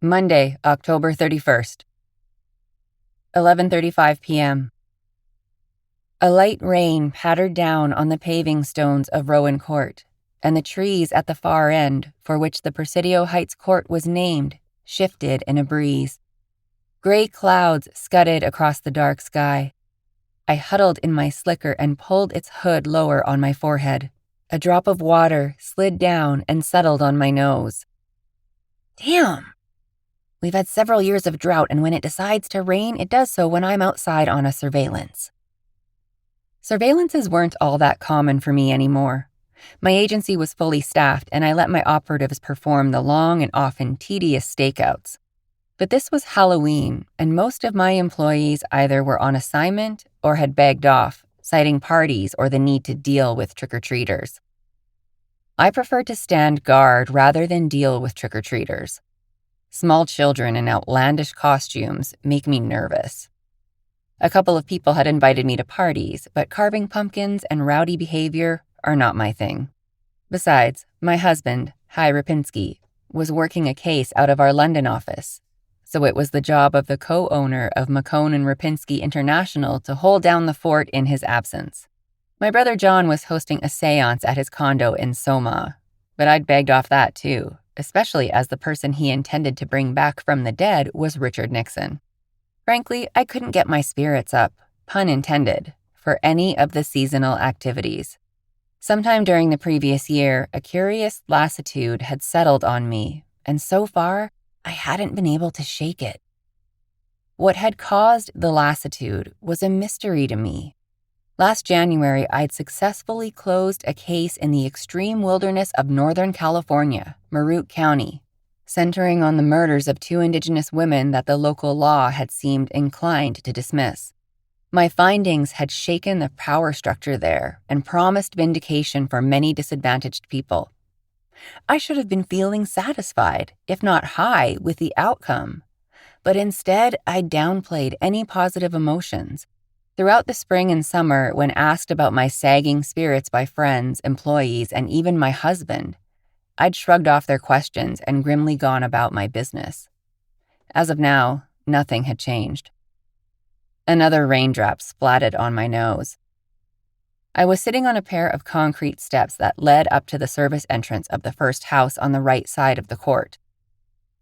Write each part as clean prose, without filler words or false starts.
Monday, October 31st. 11:35 p.m. A light rain pattered down on the paving stones of Rowan Court, and the trees at the far end, for which the Presidio Heights Court was named, shifted in a breeze. Gray clouds scudded across the dark sky. I huddled in my slicker and pulled its hood lower on my forehead. A drop of water slid down and settled on my nose. Damn! We've had several years of drought, and when it decides to rain, it does so when I'm outside on a surveillance. Surveillances weren't all that common for me anymore. My agency was fully staffed, and I let my operatives perform the long and often tedious stakeouts. But this was Halloween, and most of my employees either were on assignment or had begged off, citing parties or the need to deal with trick-or-treaters. I prefer to stand guard rather than deal with trick-or-treaters. Small children in outlandish costumes make me nervous. A couple of people had invited me to parties, but carving pumpkins and rowdy behavior are not my thing. Besides, my husband, Ripinsky, was working a case out of our London office, so it was the job of the co-owner of McCone Ripinsky International to hold down the fort in his absence. My brother John was hosting a séance at his condo in Soma, but I'd begged off that too, especially as the person he intended to bring back from the dead was Richard Nixon. Frankly, I couldn't get my spirits up, pun intended, for any of the seasonal activities. Sometime during the previous year, a curious lassitude had settled on me, and so far, I hadn't been able to shake it. What had caused the lassitude was a mystery to me. Last January, I'd successfully closed a case in the extreme wilderness of Northern California, Maroot County, centering on the murders of 2 Indigenous women that the local law had seemed inclined to dismiss. My findings had shaken the power structure there and promised vindication for many disadvantaged people. I should have been feeling satisfied, if not high, with the outcome. But instead, I downplayed any positive emotions. Throughout the spring and summer, when asked about my sagging spirits by friends, employees, and even my husband, I'd shrugged off their questions and grimly gone about my business. As of now, nothing had changed. Another raindrop splatted on my nose. I was sitting on a pair of concrete steps that led up to the service entrance of the first house on the right side of the court.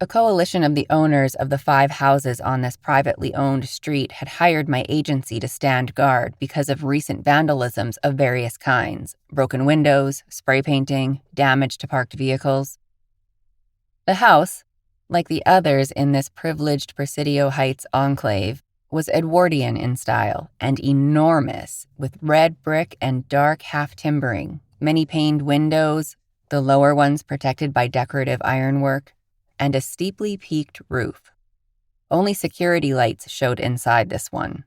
A coalition of the owners of the 5 houses on this privately owned street had hired my agency to stand guard because of recent vandalisms of various kinds: broken windows, spray painting, damage to parked vehicles. The house, like the others in this privileged Presidio Heights enclave, was Edwardian in style and enormous, with red brick and dark half-timbering, many paned windows, the lower ones protected by decorative ironwork, and a steeply peaked roof. Only security lights showed inside this one.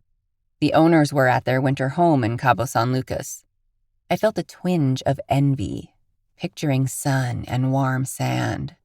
The owners were at their winter home in Cabo San Lucas. I felt a twinge of envy, picturing sun and warm sand,